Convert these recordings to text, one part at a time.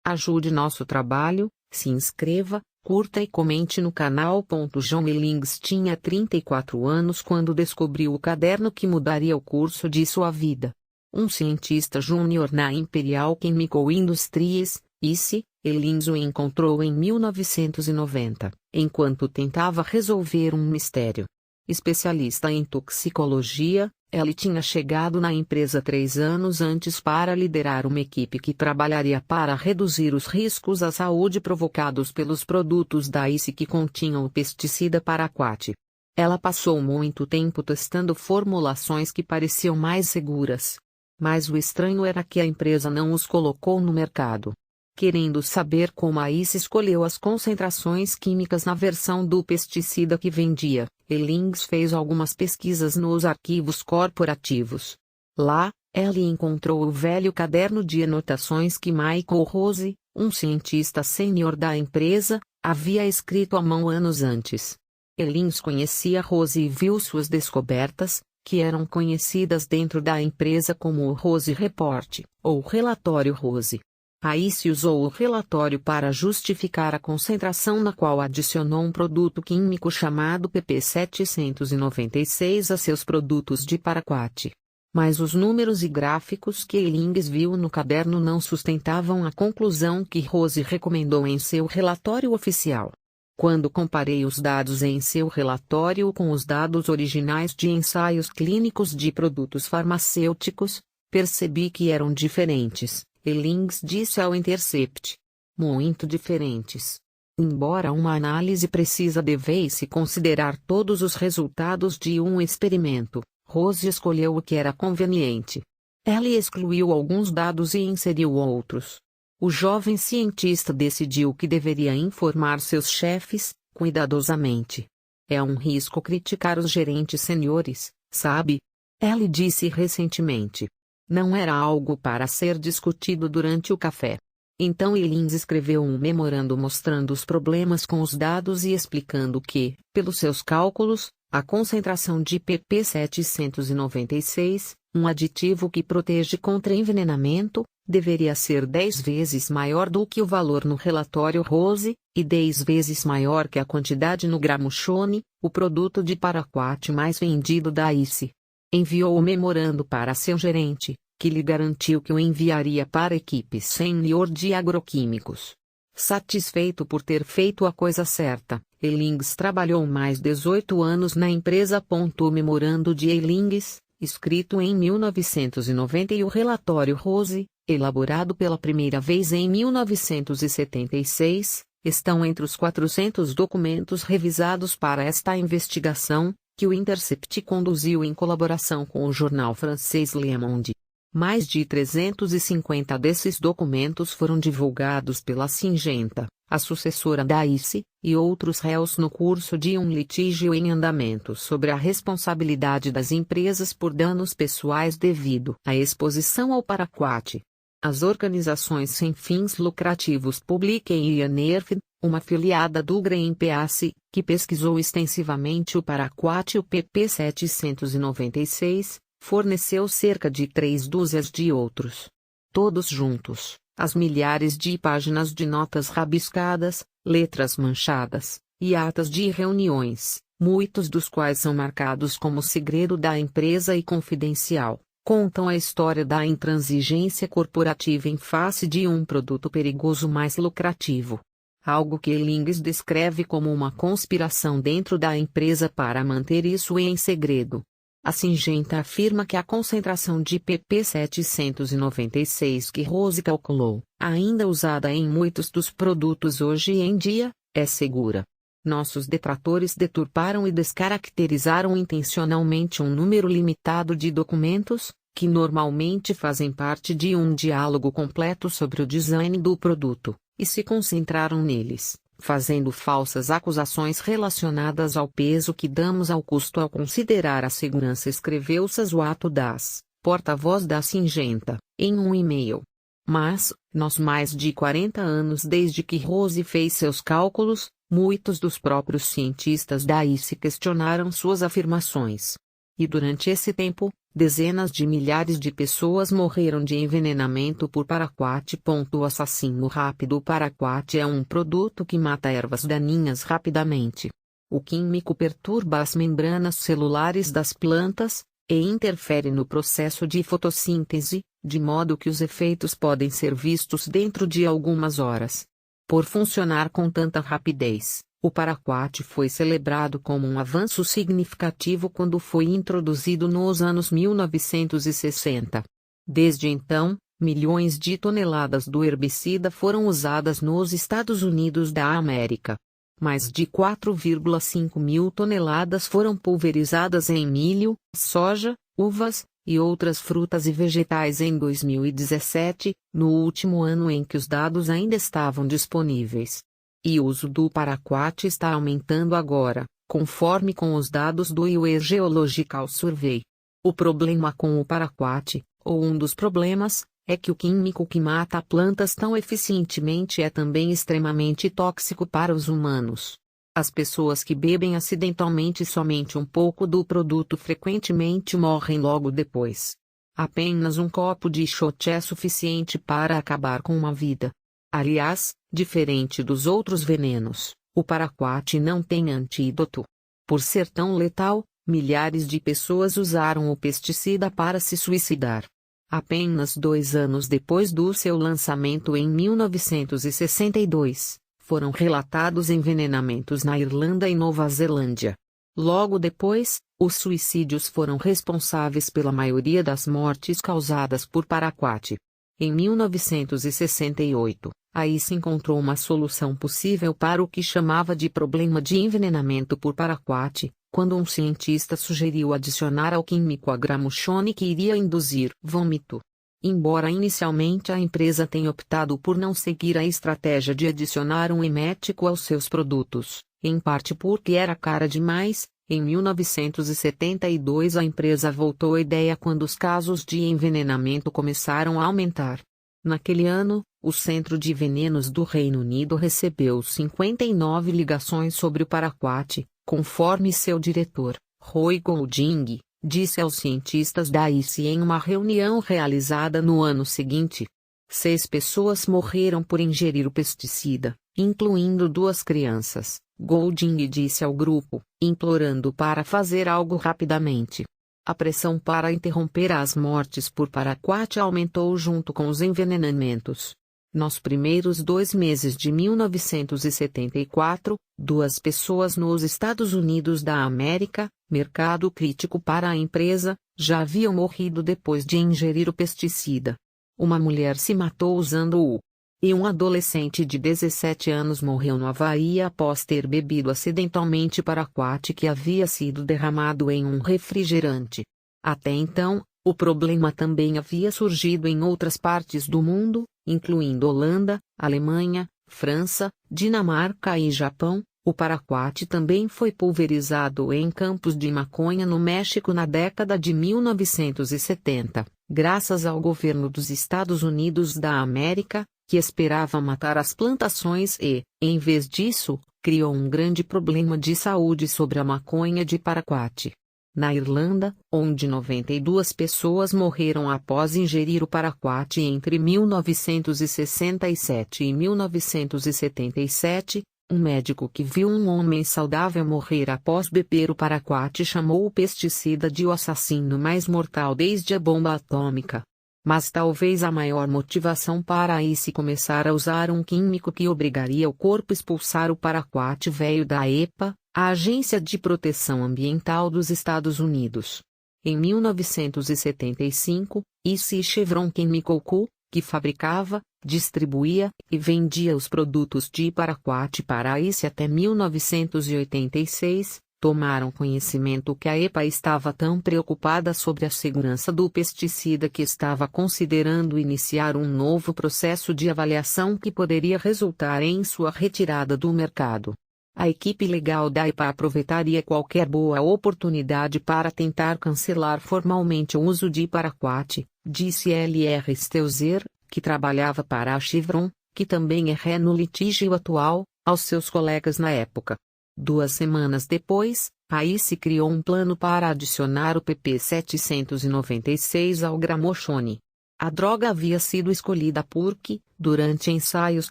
Ajude nosso trabalho, se inscreva, curta e comente no canal. John Ellings tinha 34 anos quando descobriu o caderno que mudaria o curso de sua vida. Um cientista júnior na Imperial Chemical Industries, ICE, Ellings o encontrou em 1990, enquanto tentava resolver um mistério. Especialista em toxicologia, ele tinha chegado na empresa 3 anos antes para liderar uma equipe que trabalharia para reduzir os riscos à saúde provocados pelos produtos da ICE que continham o pesticida paraquat. Ela passou muito tempo testando formulações que pareciam mais seguras. Mas o estranho era que a empresa não os colocou no mercado. Querendo saber como a ICE escolheu as concentrações químicas na versão do pesticida que vendia, Ellings fez algumas pesquisas nos arquivos corporativos. Lá, ele encontrou o velho caderno de anotações que Michael Rose, um cientista sênior da empresa, havia escrito à mão anos antes. Ellings conhecia Rose e viu suas descobertas, que eram conhecidas dentro da empresa como o Rose Report, ou Relatório Rose. A ICE usou o relatório para justificar a concentração na qual adicionou um produto químico chamado PP796 a seus produtos de paraquat. Mas os números e gráficos que Ellings viu no caderno não sustentavam a conclusão que Rose recomendou em seu relatório oficial. Quando comparei os dados em seu relatório com os dados originais de ensaios clínicos de produtos farmacêuticos, percebi que eram diferentes. Ellings disse ao Intercept. Muito diferentes. Embora uma análise precisa devesse considerar todos os resultados de um experimento, Rose escolheu o que era conveniente. Ela excluiu alguns dados e inseriu outros. O jovem cientista decidiu que deveria informar seus chefes, cuidadosamente. É um risco criticar os gerentes seniores, sabe? Ele disse recentemente. Não era algo para ser discutido durante o café. Então Ellings escreveu um memorando mostrando os problemas com os dados e explicando que, pelos seus cálculos, a concentração de PP796, um aditivo que protege contra envenenamento, deveria ser 10 vezes maior do que o valor no relatório Rose, e 10 vezes maior que a quantidade no Gramoxone, o produto de paraquat mais vendido da ICE. Enviou o memorando para seu gerente, que lhe garantiu que o enviaria para a equipe sênior de agroquímicos. Satisfeito por ter feito a coisa certa, Ellings trabalhou mais 18 anos na empresa. O memorando de Ellings, escrito em 1990 e o relatório Rose, elaborado pela primeira vez em 1976, estão entre os 400 documentos revisados para esta investigação, que o Intercept conduziu em colaboração com o jornal francês Le Monde. Mais de 350 desses documentos foram divulgados pela Syngenta, a sucessora da ICE, e outros réus no curso de um litígio em andamento sobre a responsabilidade das empresas por danos pessoais devido à exposição ao paraquat. As organizações sem fins lucrativos Public e IANERV, uma afiliada do GreenPeace, que pesquisou extensivamente o paraquat e o PP796, forneceu cerca de 3 dúzias de outros. Todos juntos, as milhares de páginas de notas rabiscadas, letras manchadas, e atas de reuniões, muitos dos quais são marcados como segredo da empresa e confidencial, contam a história da intransigência corporativa em face de um produto perigoso mais lucrativo. Algo que Ellings descreve como uma conspiração dentro da empresa para manter isso em segredo. A Syngenta afirma que a concentração de PP796 que Rose calculou, ainda usada em muitos dos produtos hoje em dia, é segura. Nossos detratores deturparam e descaracterizaram intencionalmente um número limitado de documentos, que normalmente fazem parte de um diálogo completo sobre o design do produto, e se concentraram neles, fazendo falsas acusações relacionadas ao peso que damos ao custo ao considerar a segurança, escreveu Saswato Das, porta-voz da Syngenta, em um e-mail. Mas, nos mais de 40 anos desde que Rose fez seus cálculos, muitos dos próprios cientistas da ICE questionaram suas afirmações. E durante esse tempo, dezenas de milhares de pessoas morreram de envenenamento por paraquat. O assassino rápido. O paraquat é um produto que mata ervas daninhas rapidamente. O químico perturba as membranas celulares das plantas e interfere no processo de fotossíntese, de modo que os efeitos podem ser vistos dentro de algumas horas. Por funcionar com tanta rapidez, o paraquat foi celebrado como um avanço significativo quando foi introduzido nos anos 1960. Desde então, milhões de toneladas do herbicida foram usadas nos Estados Unidos da América. Mais de 4,5 mil toneladas foram pulverizadas em milho, soja, uvas e outras frutas e vegetais em 2017, no último ano em que os dados ainda estavam disponíveis. E o uso do paraquat está aumentando agora, conforme com os dados do US Geological Survey. O problema com o paraquat, ou um dos problemas, é que o químico que mata plantas tão eficientemente é também extremamente tóxico para os humanos. As pessoas que bebem acidentalmente somente um pouco do produto frequentemente morrem logo depois. Apenas um copo de shot é suficiente para acabar com uma vida. Aliás, diferente dos outros venenos, o paraquat não tem antídoto. Por ser tão letal, milhares de pessoas usaram o pesticida para se suicidar. Apenas 2 anos depois do seu lançamento em 1962, foram relatados envenenamentos na Irlanda e Nova Zelândia. Logo depois, os suicídios foram responsáveis pela maioria das mortes causadas por paraquat. Em 1968, aí se encontrou uma solução possível para o que chamava de problema de envenenamento por paraquat, quando um cientista sugeriu adicionar ao químico a gramuchone que iria induzir vômito. Embora inicialmente a empresa tenha optado por não seguir a estratégia de adicionar um emético aos seus produtos, em parte porque era cara demais, em 1972 a empresa voltou à ideia quando os casos de envenenamento começaram a aumentar. Naquele ano, o Centro de Venenos do Reino Unido recebeu 59 ligações sobre o paraquat, conforme seu diretor, Roy Golding, disse aos cientistas da ICE em uma reunião realizada no ano seguinte. 6 pessoas morreram por ingerir o pesticida, incluindo 2 crianças, Golding disse ao grupo, implorando para fazer algo rapidamente. A pressão para interromper as mortes por paraquat aumentou junto com os envenenamentos. Nos primeiros 2 meses de 1974, 2 pessoas nos Estados Unidos da América, mercado crítico para a empresa, já haviam morrido depois de ingerir o pesticida. Uma mulher se matou usando-o. E um adolescente de 17 anos morreu no Havaí após ter bebido acidentalmente paraquat que havia sido derramado em um refrigerante. Até então, o problema também havia surgido em outras partes do mundo, incluindo Holanda, Alemanha, França, Dinamarca e Japão. O paraquat também foi pulverizado em campos de maconha no México na década de 1970, graças ao governo dos Estados Unidos da América, que esperava matar as plantações e, em vez disso, criou um grande problema de saúde sobre a maconha de paraquat. Na Irlanda, onde 92 pessoas morreram após ingerir o paraquat entre 1967 e 1977, um médico que viu um homem saudável morrer após beber o paraquat chamou o pesticida de o assassino mais mortal desde a bomba atômica. Mas talvez a maior motivação para a ICE começar a usar um químico que obrigaria o corpo a expulsar o paraquat veio da EPA, a Agência de Proteção Ambiental dos Estados Unidos. Em 1975, ICE e Chevron Chemical Co., que fabricava, distribuía e vendia os produtos de paraquat para a ICE até 1986, tomaram conhecimento que a EPA estava tão preocupada sobre a segurança do pesticida que estava considerando iniciar um novo processo de avaliação que poderia resultar em sua retirada do mercado. A equipe legal da EPA aproveitaria qualquer boa oportunidade para tentar cancelar formalmente o uso de paraquat, disse L.R. Steuser, que trabalhava para a Chevron, que também é ré no litígio atual, aos seus colegas na época. 2 semanas depois, a ICE criou um plano para adicionar o pp 796 ao Gramoxone. A droga havia sido escolhida porque, durante ensaios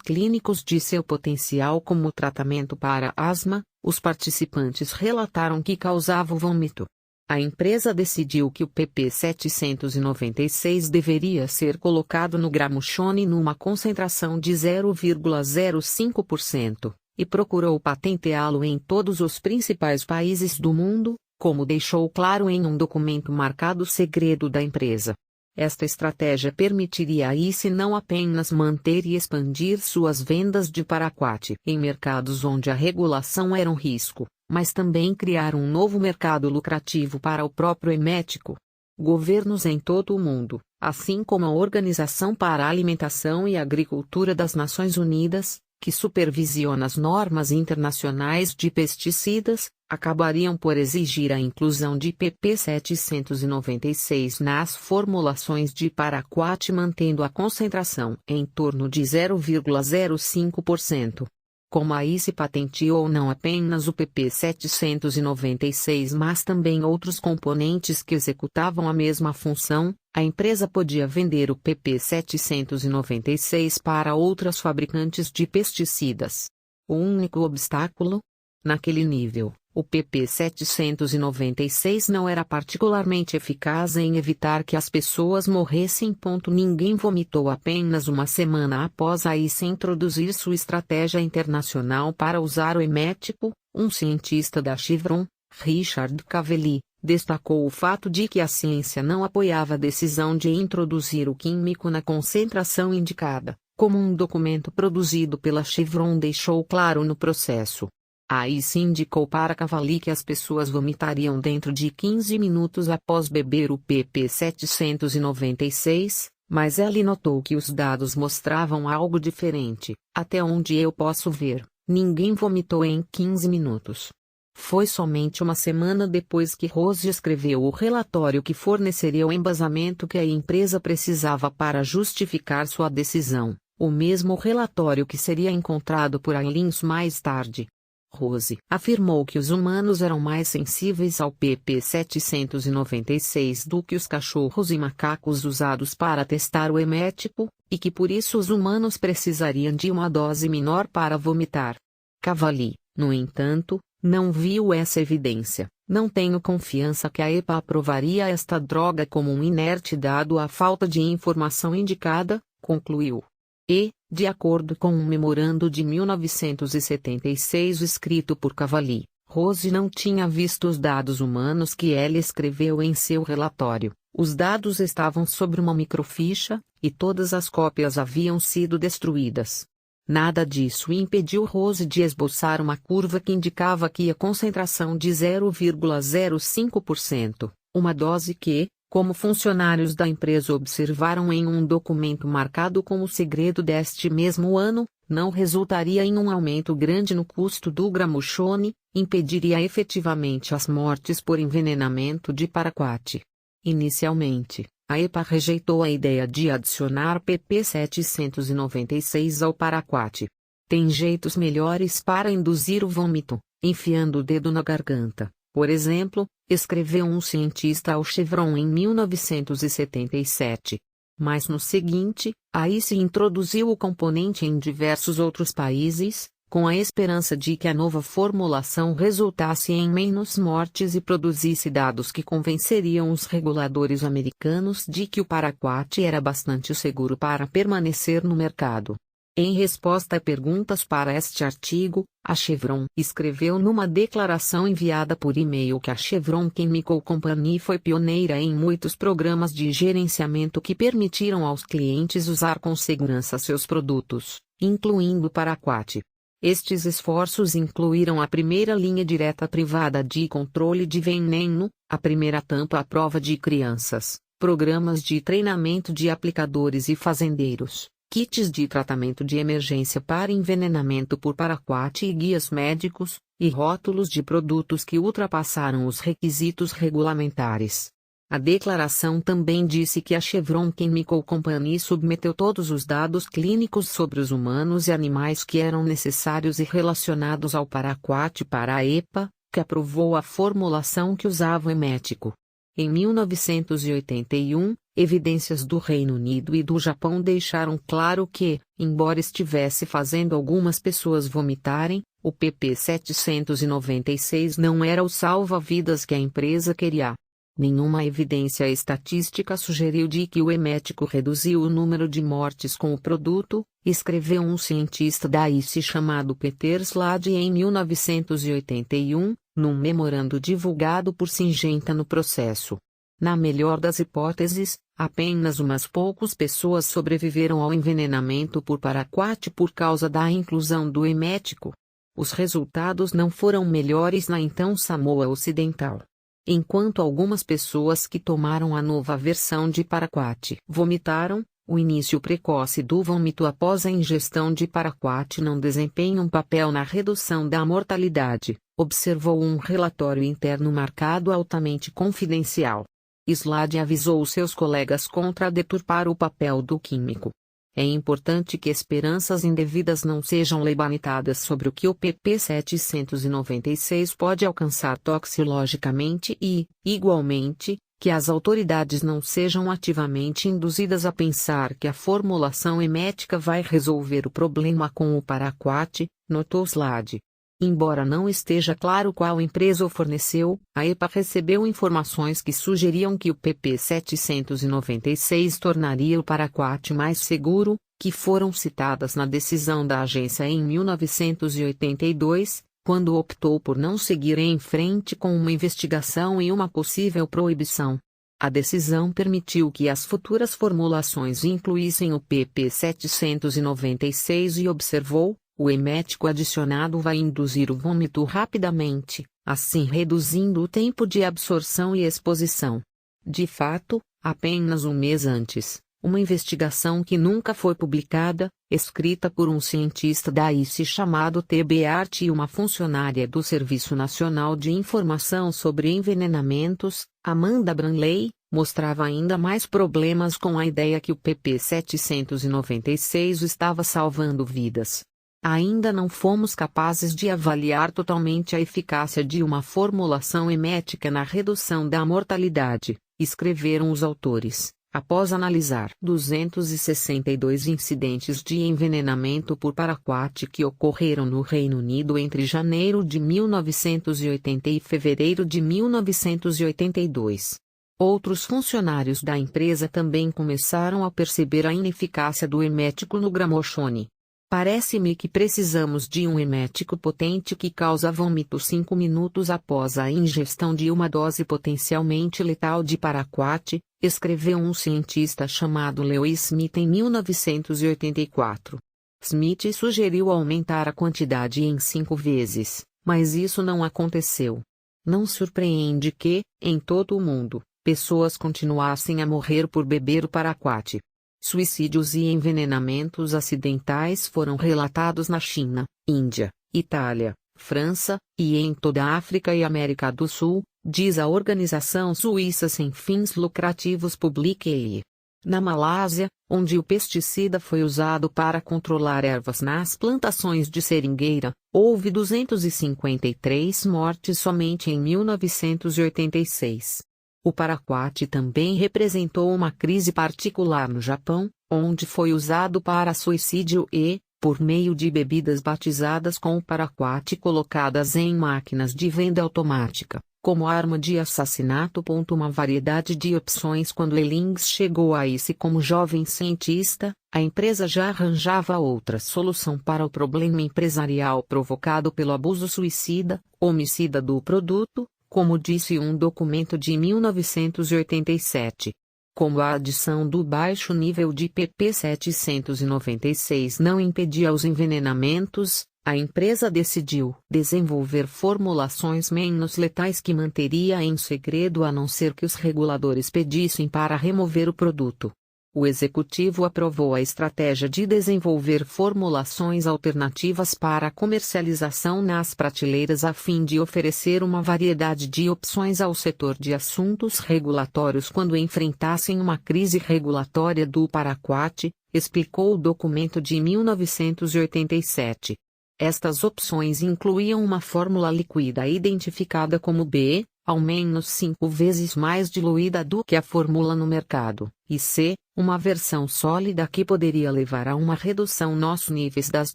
clínicos de seu potencial como tratamento para asma, os participantes relataram que causava vômito. A empresa decidiu que o pp 796 deveria ser colocado no Gramoxone numa concentração de 0,05%, e procurou patenteá-lo em todos os principais países do mundo, como deixou claro em um documento marcado segredo da empresa. Esta estratégia permitiria à ICE não apenas manter e expandir suas vendas de paraquat em mercados onde a regulação era um risco, mas também criar um novo mercado lucrativo para o próprio emético. Governos em todo o mundo, assim como a Organização para a Alimentação e Agricultura das Nações Unidas, que supervisiona as normas internacionais de pesticidas, acabariam por exigir a inclusão de pp 796 nas formulações de paraquat, mantendo a concentração em torno de 0,05%. Como a ICE patenteou não apenas o pp 796 mas também outros componentes que executavam a mesma função, a empresa podia vender o pp 796 para outras fabricantes de pesticidas. O único obstáculo? Naquele nível, o pp 796 não era particularmente eficaz em evitar que as pessoas morressem. Ninguém vomitou apenas uma semana após a ICE introduzir sua estratégia internacional para usar o emético. Um cientista da Chevron, Richard Cavalli, destacou o fato de que a ciência não apoiava a decisão de introduzir o químico na concentração indicada, como um documento produzido pela Chevron deixou claro no processo. A ICE indicou para Cavalli que as pessoas vomitariam dentro de 15 minutos após beber o pp 796, mas ele notou que os dados mostravam algo diferente. Até onde eu posso ver, ninguém vomitou em 15 minutos. Foi somente uma semana depois que Rose escreveu o relatório que forneceria o embasamento que a empresa precisava para justificar sua decisão, o mesmo relatório que seria encontrado por Ailins mais tarde. Rose afirmou que os humanos eram mais sensíveis ao pp 796 do que os cachorros e macacos usados para testar o emético, e que por isso os humanos precisariam de uma dose menor para vomitar. Cavalli, no entanto, não viu essa evidência. Não tenho confiança que a EPA aprovaria esta droga como um inerte dado a falta de informação indicada, concluiu. E, de acordo com um memorando de 1976 escrito por Cavalli, Rose não tinha visto os dados humanos que ele escreveu em seu relatório. Os dados estavam sobre uma microficha, e todas as cópias haviam sido destruídas. Nada disso impediu Rose de esboçar uma curva que indicava que a concentração de 0,05%, uma dose que, como funcionários da empresa observaram em um documento marcado como segredo deste mesmo ano, não resultaria em um aumento grande no custo do Gramoxone, impediria efetivamente as mortes por envenenamento de paraquat. Inicialmente, a EPA rejeitou a ideia de adicionar pp 796 ao paraquat. Tem jeitos melhores para induzir o vômito, enfiando o dedo na garganta. Por exemplo, escreveu um cientista ao Chevron em 1977. Mas no seguinte, a ICE introduziu o componente em diversos outros países, com a esperança de que a nova formulação resultasse em menos mortes e produzisse dados que convenceriam os reguladores americanos de que o paraquat era bastante seguro para permanecer no mercado. Em resposta a perguntas para este artigo, a Chevron escreveu numa declaração enviada por e-mail que a Chevron Chemical Company foi pioneira em muitos programas de gerenciamento que permitiram aos clientes usar com segurança seus produtos, incluindo o paraquat. Estes esforços incluíram a primeira linha direta privada de controle de veneno, a primeira tampa à prova de crianças, programas de treinamento de aplicadores e fazendeiros, kits de tratamento de emergência para envenenamento por paraquat e guias médicos, e rótulos de produtos que ultrapassaram os requisitos regulamentares. A declaração também disse que a Chevron Chemical Company submeteu todos os dados clínicos sobre os humanos e animais que eram necessários e relacionados ao paraquat para a EPA, que aprovou a formulação que usava o emético. Em 1981, evidências do Reino Unido e do Japão deixaram claro que, embora estivesse fazendo algumas pessoas vomitarem, o PP 796 não era o salva-vidas que a empresa queria. Nenhuma evidência estatística sugeriu de que o emético reduziu o número de mortes com o produto, escreveu um cientista da ICE chamado Peter Slade em 1981, num memorando divulgado por Syngenta no processo. Na melhor das hipóteses, apenas umas poucas pessoas sobreviveram ao envenenamento por paraquat por causa da inclusão do emético. Os resultados não foram melhores na então Samoa Ocidental. Enquanto algumas pessoas que tomaram a nova versão de paraquat vomitaram, o início precoce do vômito após a ingestão de paraquat não desempenha um papel na redução da mortalidade, observou um relatório interno marcado altamente confidencial. Slade avisou seus colegas contra deturpar o papel do químico. É importante que esperanças indevidas não sejam levantadas sobre o que o PP 796 pode alcançar toxicologicamente e, igualmente, que as autoridades não sejam ativamente induzidas a pensar que a formulação emética vai resolver o problema com o paraquat, notou Slade. Embora não esteja claro qual empresa o forneceu, a EPA recebeu informações que sugeriam que o PP 796 tornaria o paraquat mais seguro, que foram citadas na decisão da agência em 1982, quando optou por não seguir em frente com uma investigação e uma possível proibição. A decisão permitiu que as futuras formulações incluíssem o PP 796 e observou: o emético adicionado vai induzir o vômito rapidamente, assim reduzindo o tempo de absorção e exposição. De fato, apenas um mês antes, uma investigação que nunca foi publicada, escrita por um cientista da ICE chamado T.B. Hart e uma funcionária do Serviço Nacional de Informação sobre Envenenamentos, Amanda Branley, mostrava ainda mais problemas com a ideia que o PP 796 estava salvando vidas. Ainda não fomos capazes de avaliar totalmente a eficácia de uma formulação emética na redução da mortalidade, escreveram os autores, após analisar 262 incidentes de envenenamento por paraquat que ocorreram no Reino Unido entre janeiro de 1980 e fevereiro de 1982. Outros funcionários da empresa também começaram a perceber a ineficácia do emético no gramoxone. Parece-me que precisamos de um emético potente que causa vômito 5 minutos após a ingestão de uma dose potencialmente letal de paraquat, escreveu um cientista chamado Lewis Smith em 1984. Smith sugeriu aumentar a quantidade em 5 vezes, mas isso não aconteceu. Não surpreende que, em todo o mundo, pessoas continuassem a morrer por beber o paraquat. Suicídios e envenenamentos acidentais foram relatados na China, Índia, Itália, França, e em toda a África e América do Sul, diz a organização suíça sem fins lucrativos Public. Na Malásia, onde o pesticida foi usado para controlar ervas nas plantações de seringueira, houve 253 mortes somente em 1986. O paraquat também representou uma crise particular no Japão, onde foi usado para suicídio e, por meio de bebidas batizadas com o paraquat colocadas em máquinas de venda automática, como arma de assassinato. Uma variedade de opções. Quando Ellings chegou a ICE como jovem cientista, a empresa já arranjava outra solução para o problema empresarial provocado pelo abuso suicida, homicida do produto, como disse um documento de 1987. Como a adição do baixo nível de PP 796 não impedia os envenenamentos, a empresa decidiu desenvolver formulações menos letais que manteria em segredo a não ser que os reguladores pedissem para remover o produto. O executivo aprovou a estratégia de desenvolver formulações alternativas para a comercialização nas prateleiras a fim de oferecer uma variedade de opções ao setor de assuntos regulatórios quando enfrentassem uma crise regulatória do Paraquat, explicou o documento de 1987. Estas opções incluíam uma fórmula líquida identificada como B, ao menos 5 vezes mais diluída do que a fórmula no mercado, e C, uma versão sólida que poderia levar a uma redução nos níveis das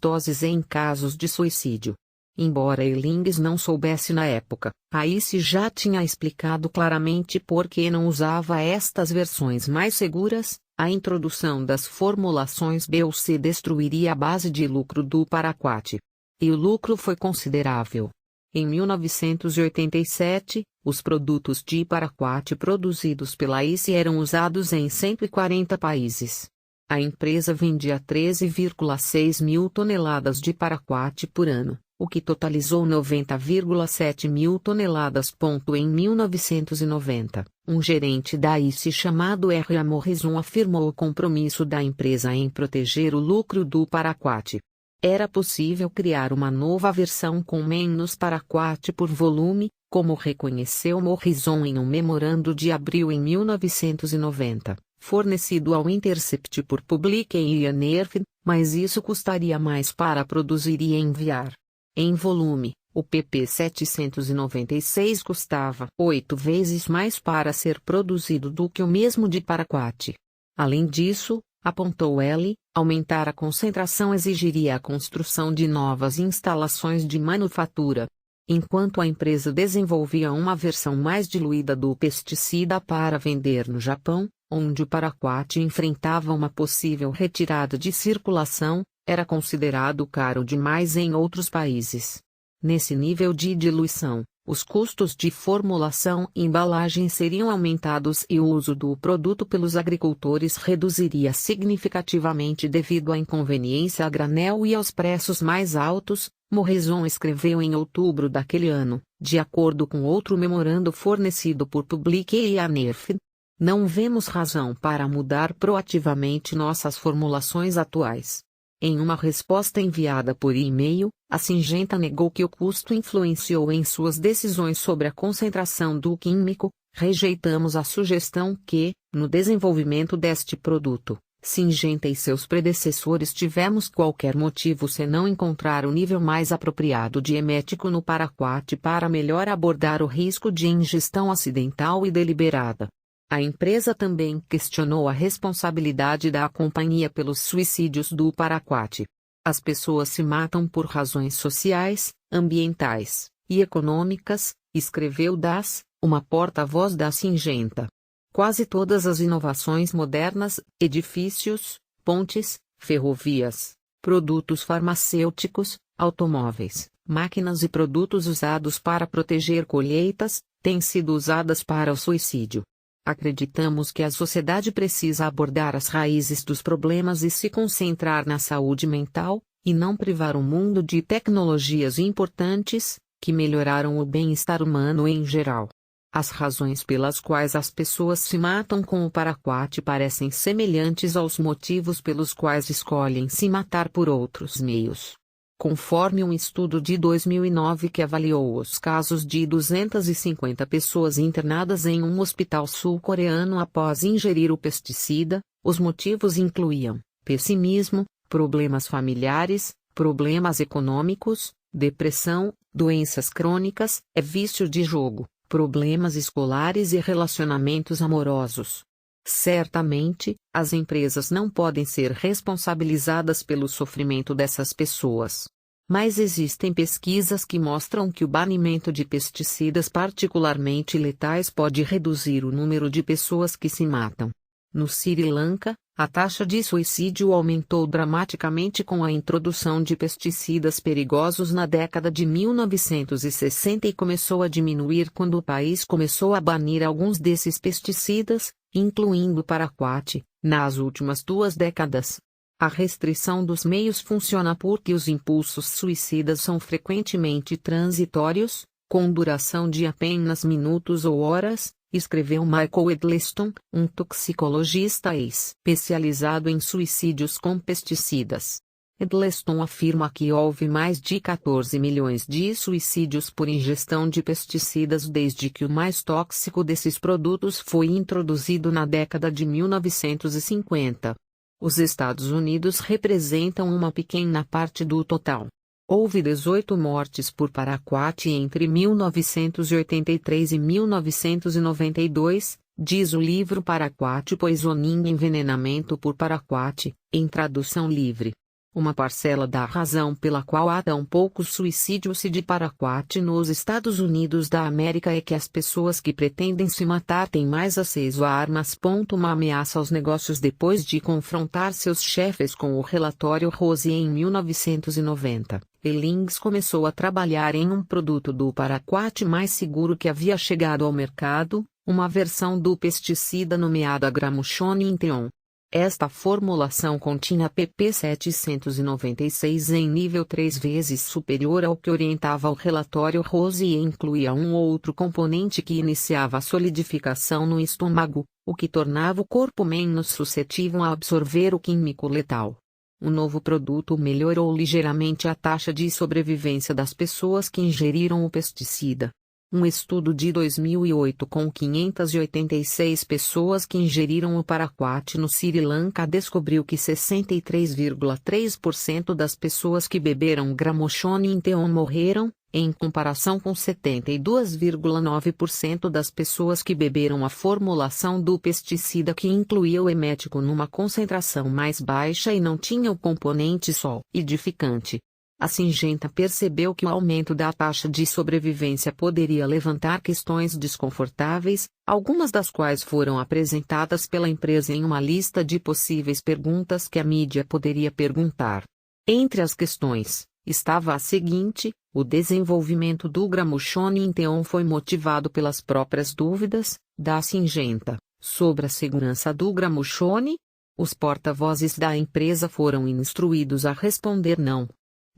doses em casos de suicídio. Embora Eilings não soubesse na época, a ICE já tinha explicado claramente por que não usava estas versões mais seguras. A introdução das formulações B ou C destruiria a base de lucro do Paraquat. E o lucro foi considerável. Em 1987, os produtos de Paraquat produzidos pela ICE eram usados em 140 países. A empresa vendia 13,6 mil toneladas de Paraquat por ano, o que totalizou 90,7 mil toneladas. Em 1990, um gerente da ICE chamado R. A. Morrison afirmou o compromisso da empresa em proteger o lucro do Paraquat. Era possível criar uma nova versão com menos Paraquat por volume, como reconheceu Morrison em um memorando de abril em 1990, fornecido ao Intercept por Public e Nerf, mas isso custaria mais para produzir e enviar. Em volume, o PP 796 custava 8 vezes mais para ser produzido do que o mesmo de Paraquat. Além disso, apontou L., aumentar a concentração exigiria a construção de novas instalações de manufatura. Enquanto a empresa desenvolvia uma versão mais diluída do pesticida para vender no Japão, onde o Paraquat enfrentava uma possível retirada de circulação, era considerado caro demais em outros países. Nesse nível de diluição, os custos de formulação e embalagem seriam aumentados e o uso do produto pelos agricultores reduziria significativamente devido à inconveniência a granel e aos preços mais altos, Morrison escreveu em outubro daquele ano, de acordo com outro memorando fornecido por Public e a Nerf. Não vemos razão para mudar proativamente nossas formulações atuais. Em uma resposta enviada por e-mail, a Syngenta negou que o custo influenciou em suas decisões sobre a concentração do químico. Rejeitamos a sugestão que, no desenvolvimento deste produto, Syngenta e seus predecessores tivemos qualquer motivo senão encontrar o nível mais apropriado de emético no Paraquat para melhor abordar o risco de ingestão acidental e deliberada. A empresa também questionou a responsabilidade da companhia pelos suicídios do Paraquat. As pessoas se matam por razões sociais, ambientais e econômicas, escreveu Das, uma porta-voz da Syngenta. Quase todas as inovações modernas, edifícios, pontes, ferrovias, produtos farmacêuticos, automóveis, máquinas e produtos usados para proteger colheitas, têm sido usadas para o suicídio. Acreditamos que a sociedade precisa abordar as raízes dos problemas e se concentrar na saúde mental, e não privar o mundo de tecnologias importantes, que melhoraram o bem-estar humano em geral. As razões pelas quais as pessoas se matam com o Paraquat parecem semelhantes aos motivos pelos quais escolhem se matar por outros meios. Conforme um estudo de 2009 que avaliou os casos de 250 pessoas internadas em um hospital sul-coreano após ingerir o pesticida, os motivos incluíam pessimismo, problemas familiares, problemas econômicos, depressão, doenças crônicas, vício de jogo, problemas escolares e relacionamentos amorosos. Certamente, as empresas não podem ser responsabilizadas pelo sofrimento dessas pessoas. Mas existem pesquisas que mostram que o banimento de pesticidas particularmente letais pode reduzir o número de pessoas que se matam. No Sri Lanka, a taxa de suicídio aumentou dramaticamente com a introdução de pesticidas perigosos na década de 1960 e começou a diminuir quando o país começou a banir alguns desses pesticidas, incluindo o Paraquat, nas últimas 2 décadas. A restrição dos meios funciona porque os impulsos suicidas são frequentemente transitórios, com duração de apenas minutos ou horas, escreveu Michael Edleston, um toxicologista especializado em suicídios com pesticidas. Edleston afirma que houve mais de 14 milhões de suicídios por ingestão de pesticidas desde que o mais tóxico desses produtos foi introduzido na década de 1950. Os Estados Unidos representam uma pequena parte do total. Houve 18 mortes por paraquat entre 1983 e 1992, diz o livro Paraquat Poisoning, Envenenamento por Paraquat, em tradução livre. Uma parcela da razão pela qual há tão poucos suicídios de paraquat nos Estados Unidos da América é que as pessoas que pretendem se matar têm mais acesso a armas. Uma ameaça aos negócios. Depois de confrontar seus chefes com o relatório Rose em 1990, Lings começou a trabalhar em um produto do paraquat mais seguro que havia chegado ao mercado, uma versão do pesticida nomeada Gramuchone-Inteon. Esta formulação continha pp 796 em nível 3 vezes superior ao que orientava o relatório Rose e incluía um outro componente que iniciava a solidificação no estômago, o que tornava o corpo menos suscetível a absorver o químico letal. O novo produto melhorou ligeiramente a taxa de sobrevivência das pessoas que ingeriram o pesticida. Um estudo de 2008 com 586 pessoas que ingeriram o paraquat no Sri Lanka descobriu que 63,3% das pessoas que beberam Gramuchone-Inteon morreram, em comparação com 72,9% das pessoas que beberam a formulação do pesticida que incluía o emético numa concentração mais baixa e não tinha o componente solidificante. A Syngenta percebeu que o aumento da taxa de sobrevivência poderia levantar questões desconfortáveis, algumas das quais foram apresentadas pela empresa em uma lista de possíveis perguntas que a mídia poderia perguntar. Entre as questões, estava a seguinte: o desenvolvimento do Gramuchone-Inteon foi motivado pelas próprias dúvidas da Syngenta sobre a segurança do Gramuchone? Os porta-vozes da empresa foram instruídos a responder não.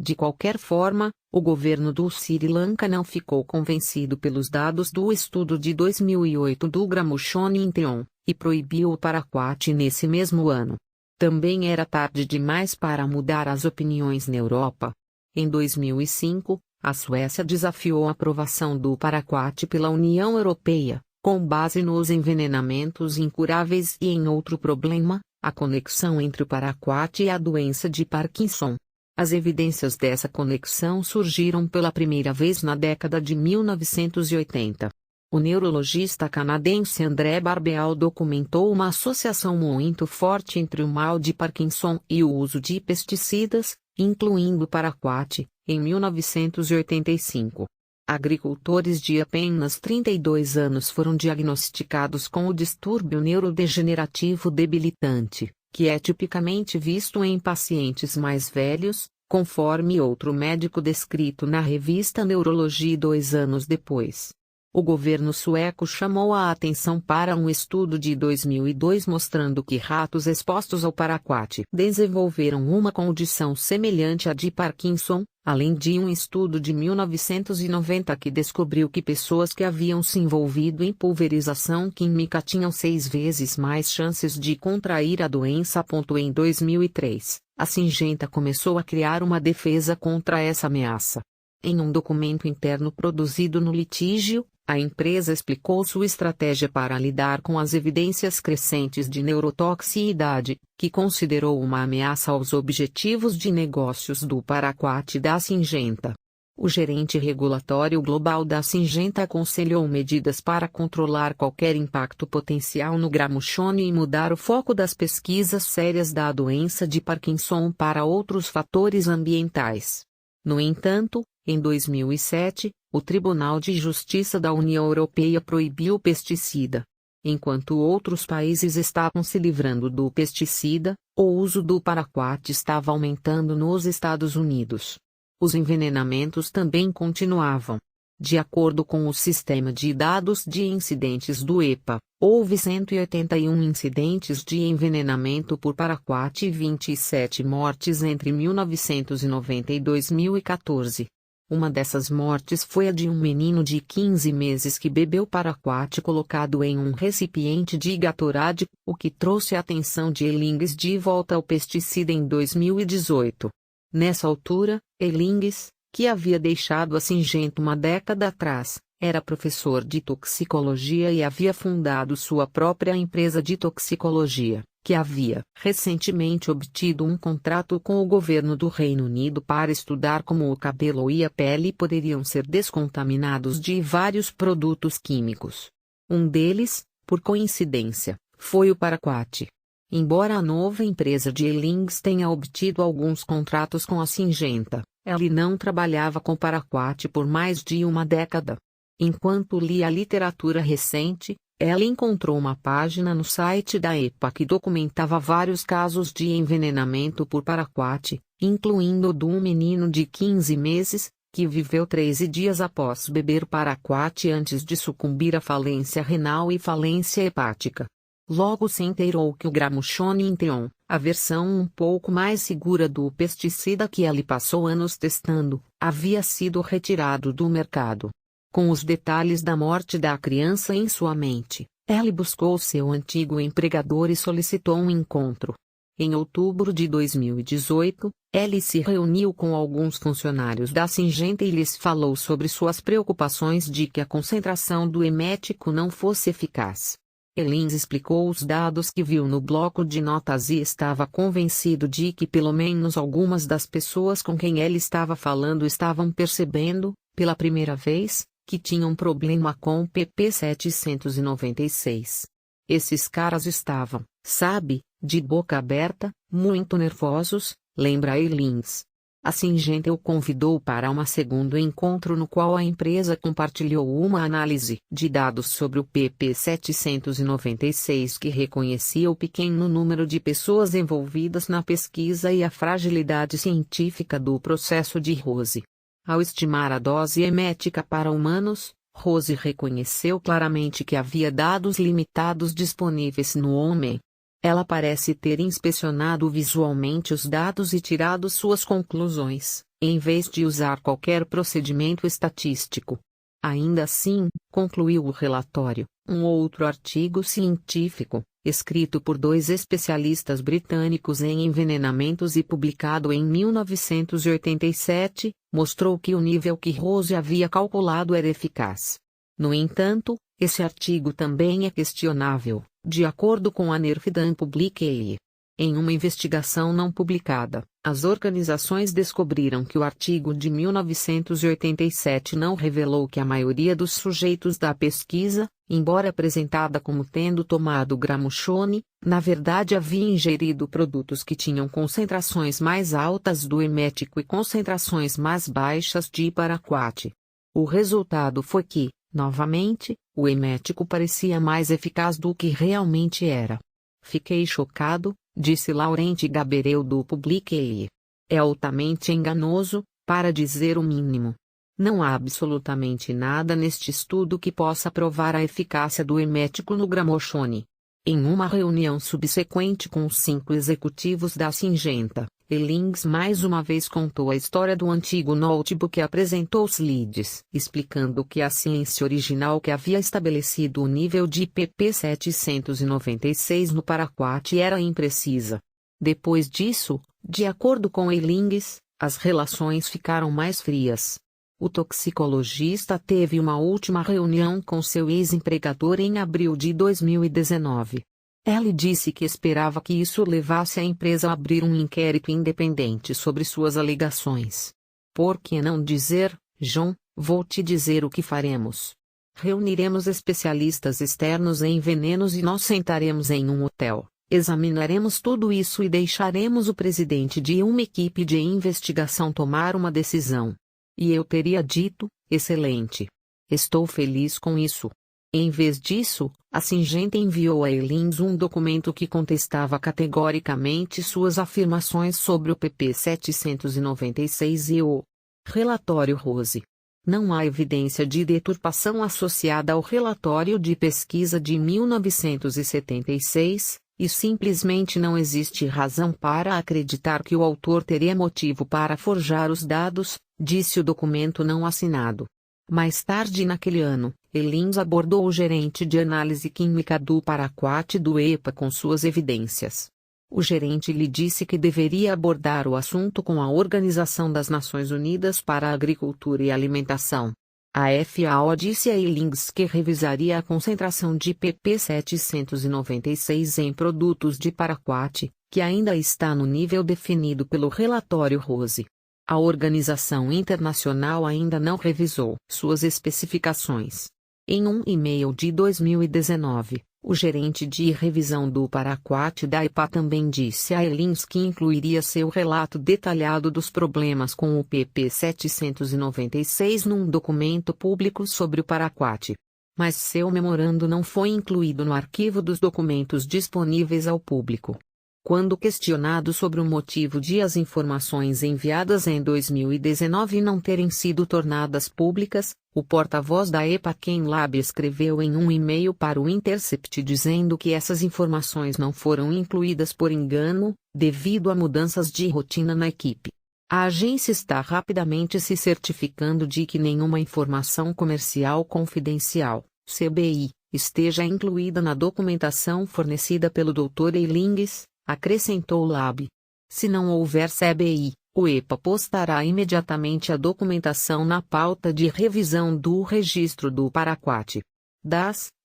De qualquer forma, o governo do Sri Lanka não ficou convencido pelos dados do estudo de 2008 do Gramuchone-Inteon, e proibiu o paraquat nesse mesmo ano. Também era tarde demais para mudar as opiniões na Europa. Em 2005, a Suécia desafiou a aprovação do paraquat pela União Europeia, com base nos envenenamentos incuráveis e em outro problema, a conexão entre o paraquat e a doença de Parkinson. As evidências dessa conexão surgiram pela primeira vez na década de 1980. O neurologista canadense André Barbeau documentou uma associação muito forte entre o mal de Parkinson e o uso de pesticidas, incluindo paraquat, em 1985. Agricultores de apenas 32 anos foram diagnosticados com o distúrbio neurodegenerativo debilitante, que é tipicamente visto em pacientes mais velhos, conforme outro médico descrito na revista Neurologia 2 anos depois. O governo sueco chamou a atenção para um estudo de 2002 mostrando que ratos expostos ao paraquat desenvolveram uma condição semelhante à de Parkinson, além de um estudo de 1990 que descobriu que pessoas que haviam se envolvido em pulverização química tinham 6 vezes mais chances de contrair a doença. Em 2003, a Syngenta começou a criar uma defesa contra essa ameaça. Em um documento interno produzido no litígio, a empresa explicou sua estratégia para lidar com as evidências crescentes de neurotoxicidade, que considerou uma ameaça aos objetivos de negócios do paraquat da Syngenta. O gerente regulatório global da Syngenta aconselhou medidas para controlar qualquer impacto potencial no Gramuchone e mudar o foco das pesquisas sérias da doença de Parkinson para outros fatores ambientais. No entanto, em 2007, o Tribunal de Justiça da União Europeia proibiu o pesticida. Enquanto outros países estavam se livrando do pesticida, o uso do paraquat estava aumentando nos Estados Unidos. Os envenenamentos também continuavam. De acordo com o Sistema de Dados de Incidentes do EPA, houve 181 incidentes de envenenamento por paraquat e 27 mortes entre 1990 e 2014. Uma dessas mortes foi a de um menino de 15 meses que bebeu paraquat colocado em um recipiente de Gatorade, o que trouxe a atenção de Eilings de volta ao pesticida em 2018. Nessa altura, Eilings, que havia deixado a Syngenta uma década atrás, era professor de toxicologia e havia fundado sua própria empresa de toxicologia, que havia recentemente obtido um contrato com o governo do Reino Unido para estudar como o cabelo e a pele poderiam ser descontaminados de vários produtos químicos. Um deles, por coincidência, foi o paraquat. Embora a nova empresa de Eilings tenha obtido alguns contratos com a Syngenta, ela não trabalhava com paraquat por mais de uma década. Enquanto lia a literatura recente, ela encontrou uma página no site da EPA que documentava vários casos de envenenamento por paraquat, incluindo o de um menino de 15 meses, que viveu 13 dias após beber paraquat antes de sucumbir à falência renal e falência hepática. Logo se inteirou que o Gramoxone Inteon, a versão um pouco mais segura do pesticida que ele passou anos testando, havia sido retirado do mercado. Com os detalhes da morte da criança em sua mente, Ellie buscou seu antigo empregador e solicitou um encontro. Em outubro de 2018, Ellie se reuniu com alguns funcionários da Syngenta e lhes falou sobre suas preocupações de que a concentração do emético não fosse eficaz. Eilings explicou os dados que viu no bloco de notas e estava convencido de que pelo menos algumas das pessoas com quem ele estava falando estavam percebendo, pela primeira vez, que tinham problema com o PP 796. Esses caras estavam, sabe, de boca aberta, muito nervosos, lembra Eilings. A Syngenta o convidou para um segundo encontro no qual a empresa compartilhou uma análise de dados sobre o PP 796 que reconhecia o pequeno número de pessoas envolvidas na pesquisa e a fragilidade científica do processo de Rose. Ao estimar a dose emética para humanos, Rose reconheceu claramente que havia dados limitados disponíveis no homem. Ela parece ter inspecionado visualmente os dados e tirado suas conclusões, em vez de usar qualquer procedimento estatístico. Ainda assim, concluiu o relatório, um outro artigo científico, escrito por 2 especialistas britânicos em envenenamentos e publicado em 1987, mostrou que o nível que Rose havia calculado era eficaz. No entanto, esse artigo também é questionável, de acordo com a Nerfdan Publique. Em uma investigação não publicada, as organizações descobriram que o artigo de 1987 não revelou que a maioria dos sujeitos da pesquisa, embora apresentada como tendo tomado Gramoxone, na verdade havia ingerido produtos que tinham concentrações mais altas do emético e concentrações mais baixas de paraquat. O resultado foi que, novamente, o emético parecia mais eficaz do que realmente era. Fiquei chocado, disse Laurent Gabereu do Publique. É altamente enganoso, para dizer o mínimo. Não há absolutamente nada neste estudo que possa provar a eficácia do emético no Gramoxone. Em uma reunião subsequente com os 5 executivos da Syngenta, Eilings mais uma vez contou a história do antigo notebook e apresentou os leads, explicando que a ciência original que havia estabelecido o nível de PP 796 no paraquat era imprecisa. Depois disso, de acordo com Eilings, as relações ficaram mais frias. O toxicologista teve uma última reunião com seu ex-empregador em abril de 2019. Ele disse que esperava que isso levasse a empresa a abrir um inquérito independente sobre suas alegações. Por que não dizer, John, vou te dizer o que faremos. Reuniremos especialistas externos em venenos e nós sentaremos em um hotel, examinaremos tudo isso e deixaremos o presidente de uma equipe de investigação tomar uma decisão. E eu teria dito, excelente. Estou feliz com isso. Em vez disso, a Syngenta enviou a Eilings um documento que contestava categoricamente suas afirmações sobre o PP 796 e o relatório Rose. Não há evidência de deturpação associada ao relatório de pesquisa de 1976, e simplesmente não existe razão para acreditar que o autor teria motivo para forjar os dados, disse o documento não assinado. Mais tarde naquele ano, Elins abordou o gerente de análise química do Paraquat do EPA com suas evidências. O gerente lhe disse que deveria abordar o assunto com a Organização das Nações Unidas para a Agricultura e Alimentação. A FAO disse a Elins que revisaria a concentração de pp 796 em produtos de Paraquat, que ainda está no nível definido pelo relatório Rose. A organização internacional ainda não revisou suas especificações. Em um e-mail de 2019, o gerente de revisão do Paraquat da EPA também disse a Elins que incluiria seu relato detalhado dos problemas com o pp 796 num documento público sobre o Paraquat. Mas seu memorando não foi incluído no arquivo dos documentos disponíveis ao público. Quando questionado sobre o motivo de as informações enviadas em 2019 não terem sido tornadas públicas, o porta-voz da EPA Ken Lab escreveu em um e-mail para o Intercept dizendo que essas informações não foram incluídas por engano, devido a mudanças de rotina na equipe. A agência está rapidamente se certificando de que nenhuma informação comercial confidencial, CBI, esteja incluída na documentação fornecida pelo Dr. Elings, acrescentou o Lab. Se não houver CBI, o EPA postará imediatamente a documentação na pauta de revisão do registro do Paraquat.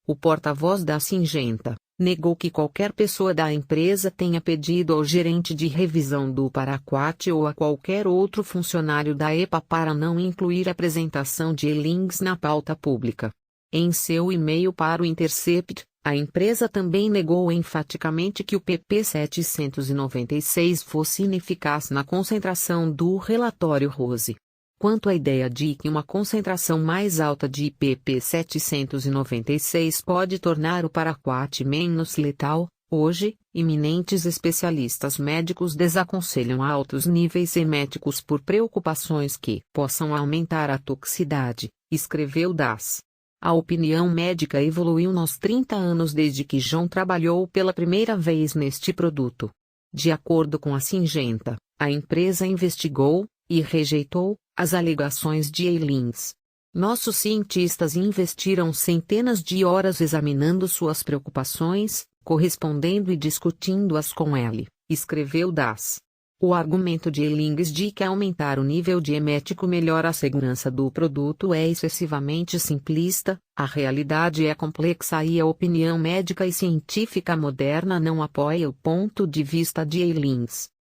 O porta-voz da Syngenta, negou que qualquer pessoa da empresa tenha pedido ao gerente de revisão do Paraquat ou a qualquer outro funcionário da EPA para não incluir a apresentação de Elings na pauta pública. Em seu e-mail para o Intercept, a empresa também negou enfaticamente que o pp 796 fosse ineficaz na concentração do relatório Rose. Quanto à ideia de que uma concentração mais alta de pp 796 pode tornar o Paraquat menos letal, hoje, eminentes especialistas médicos desaconselham altos níveis eméticos por preocupações que possam aumentar a toxicidade, escreveu Das. A opinião médica evoluiu nos 30 anos desde que John trabalhou pela primeira vez neste produto. De acordo com a Syngenta, a empresa investigou, e rejeitou, as alegações de Elins. Nossos cientistas investiram centenas de horas examinando suas preocupações, correspondendo e discutindo-as com ele, escreveu Das. O argumento de Elings de que aumentar o nível de emético melhora a segurança do produto é excessivamente simplista, a realidade é complexa e a opinião médica e científica moderna não apoia o ponto de vista de Elings.